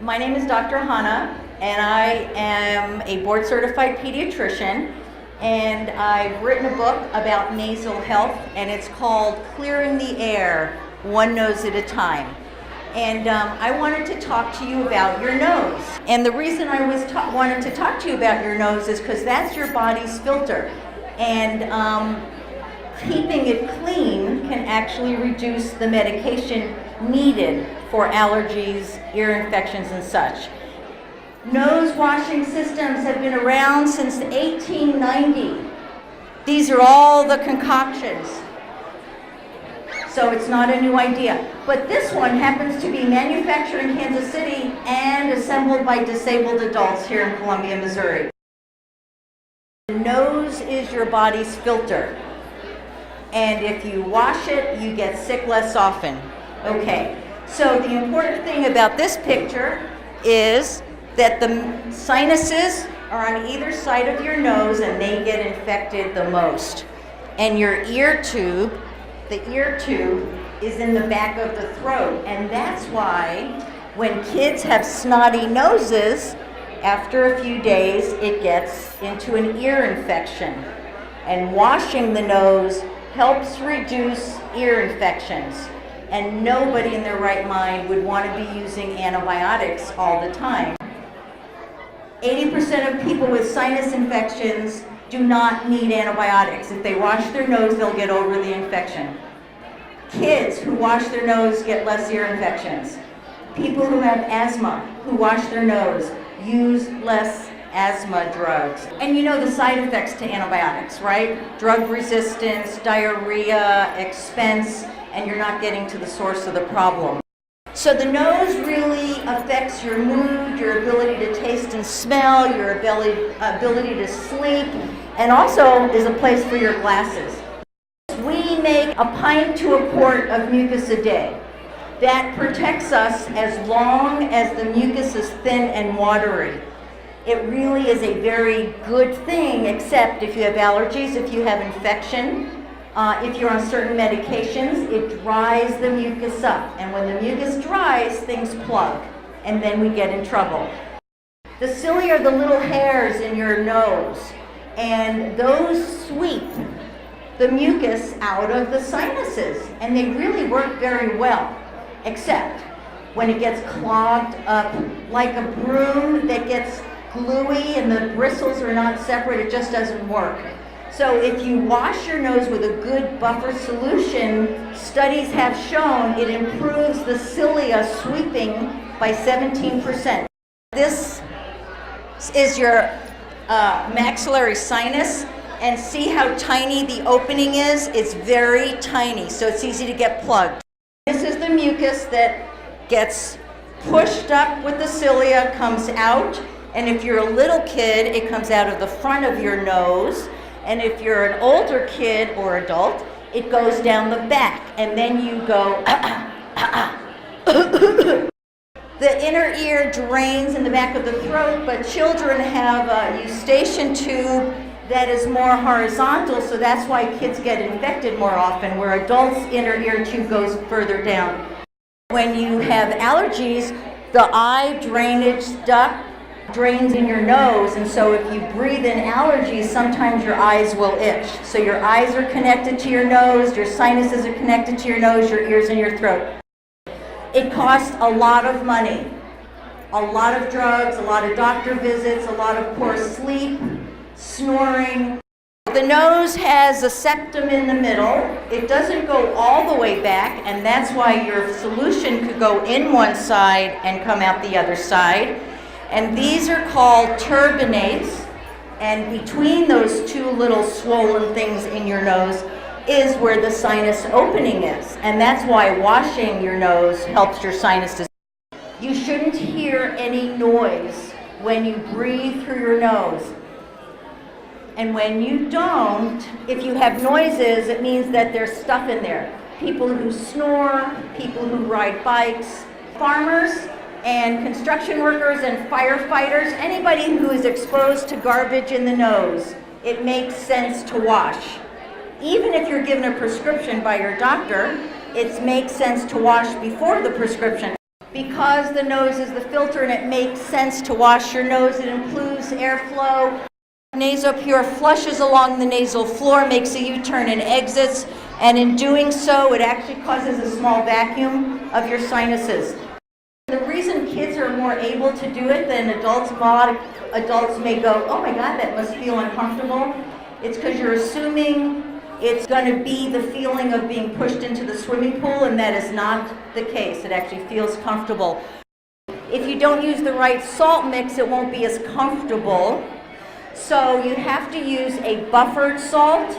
My name is Dr. Hannah, and I am a board-certified pediatrician, and I've written a book about nasal health, and it's called Clearing the Air, One Nose at a Time. And I wanted to talk to you about your nose. And the reason I wanted to talk to you about your nose is because that's your body's filter. And keeping it clean can actually reduce the medication needed for allergies, ear infections, and such. Nose washing systems have been around since 1890. These are all the concoctions. So it's not a new idea. But this one happens to be manufactured in Kansas City and assembled by disabled adults here in Columbia, Missouri. The nose is your body's filter. And if you wash it, you get sick less often. Okay, so the important thing about this picture is that the sinuses are on either side of your nose and they get infected the most. And your ear tube, the ear tube is in the back of the throat. And that's why when kids have snotty noses, after a few days it gets into an ear infection. And washing the nose helps reduce ear infections. And nobody in their right mind would want to be using antibiotics all the time. 80% of people with sinus infections do not need antibiotics. If they wash their nose, they'll get over the infection. Kids who wash their nose get less ear infections. People who have asthma, who wash their nose, use less asthma drugs. And you know the side effects to antibiotics, right? Drug resistance, diarrhea, expense, and you're not getting to the source of the problem. So the nose really affects your mood, your ability to taste and smell, your ability to sleep, and also is a place for your glasses. We make a pint to a quart of mucus a day. That protects us as long as the mucus is thin and watery. It really is a very good thing, except if you have allergies, if you have infection, if you're on certain medications, it dries the mucus up. And when the mucus dries, things plug, and then we get in trouble. The cilia are the little hairs in your nose, and those sweep the mucus out of the sinuses, and they really work very well, except when it gets clogged up like a broom that gets gluey and the bristles are not separate, it just doesn't work. So if you wash your nose with a good buffer solution, studies have shown it improves the cilia sweeping by 17%. This is your maxillary sinus, and see how tiny the opening is? It's very tiny, so it's easy to get plugged. This is the mucus that gets pushed up with the cilia, comes out, and if you're a little kid, it comes out of the front of your nose. And if you're an older kid or adult, it goes down the back, and then you go, The inner ear drains in the back of the throat, but children have a eustachian tube that is more horizontal, so that's why kids get infected more often, where adults' inner ear tube goes further down. When you have allergies, the eye drainage duct drains in your nose, and so if you breathe in allergies, sometimes your eyes will itch. So your eyes are connected to your nose, your sinuses are connected to your nose, your ears, and your throat. It costs a lot of money, a lot of drugs, a lot of doctor visits, a lot of poor sleep, snoring. The nose has a septum in the middle. It doesn't go all the way back, and that's why your solution could go in one side and come out the other side. And these are called turbinates, and between those two little swollen things in your nose is where the sinus opening is. And that's why washing your nose helps your sinuses. You shouldn't hear any noise when you breathe through your nose. And when you don't, if you have noises, it means that there's stuff in there. People who snore, people who ride bikes, farmers, and construction workers and firefighters, anybody who is exposed to garbage in the nose, it makes sense to wash. Even if you're given a prescription by your doctor, it makes sense to wash before the prescription. Because the nose is the filter and it makes sense to wash your nose, it improves airflow. Nasopure flushes along the nasal floor, makes a U-turn and exits, and in doing so, it actually causes a small vacuum of your sinuses. The reason kids are more able to do it than adults, a lot of adults may go, oh my God, that must feel uncomfortable. It's because you're assuming it's going to be the feeling of being pushed into the swimming pool, and that is not the case. It actually feels comfortable. If you don't use the right salt mix, it won't be as comfortable. So you have to use a buffered salt,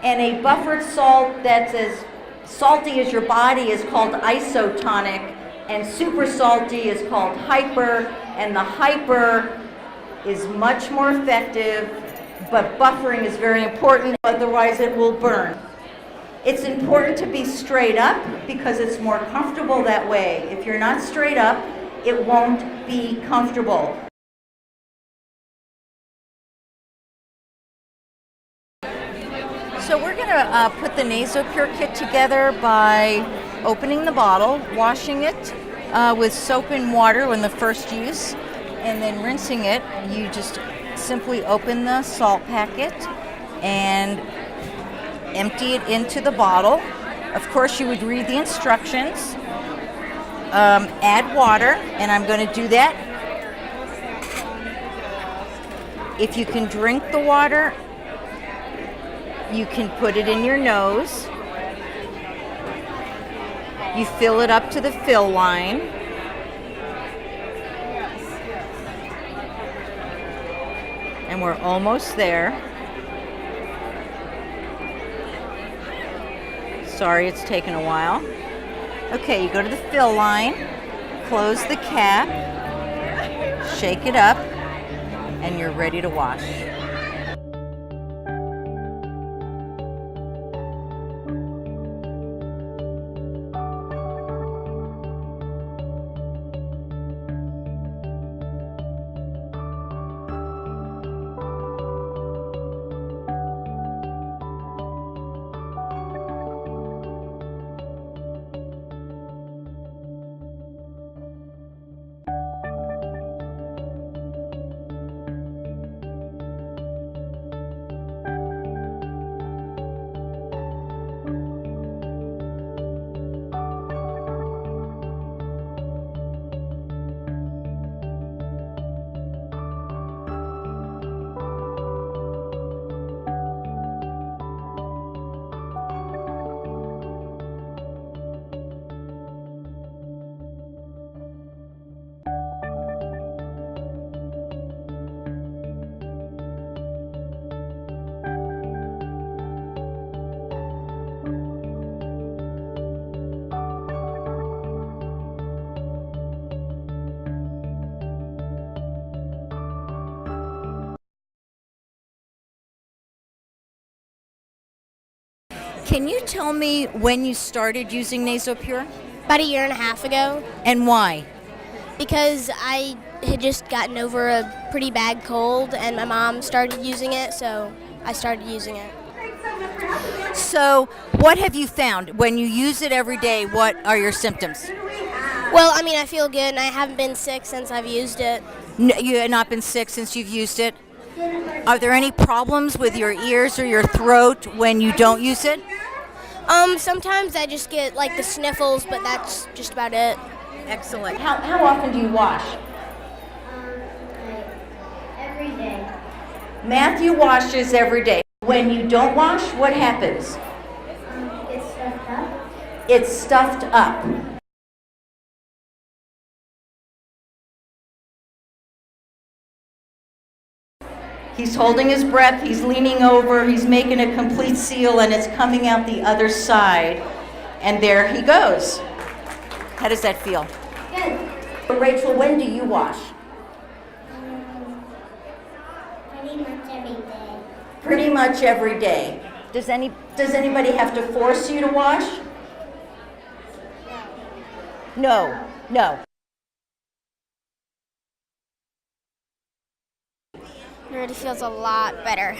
and a buffered salt that's as salty as your body is called isotonic, and super salty is called hyper, and the hyper is much more effective, but buffering is very important, otherwise it will burn. It's important to be straight up because it's more comfortable that way. If you're not straight up, it won't be comfortable. So we're going to put the Nasopure kit together by opening the bottle, washing it with soap and water in the first use, and then rinsing it. You just simply open the salt packet and empty it into the bottle. Of course, you would read the instructions. Add water, and I'm going to do that. If you can drink the water, you can put it in your nose. You fill it up to the fill line. And we're almost there. Sorry, it's taken a while. Okay, you go to the fill line, close the cap, shake it up, and you're ready to wash. Can you tell me when you started using Nasopure About a year and a half ago, and why? because I had just gotten over a pretty bad cold and my mom started using it, so I started using it. So, what have you found? When you use it every day, what are your symptoms? Well, I mean, I feel good and I haven't been sick since I've used it. No, you have not been sick since you've used it? Are there any problems with your ears or your throat when you don't use it? Sometimes I just get like the sniffles, but that's just about it. Excellent. How often do you wash? Every day. Matthew washes every day. When you don't wash, what happens? It's stuffed up. It's stuffed up. He's holding his breath, he's leaning over, he's making a complete seal, and it's coming out the other side. And there he goes. How does that feel? Good. Rachel, when do you wash? Pretty much every day. Pretty much every day. Does anybody have to force you to wash? No. It already feels a lot better.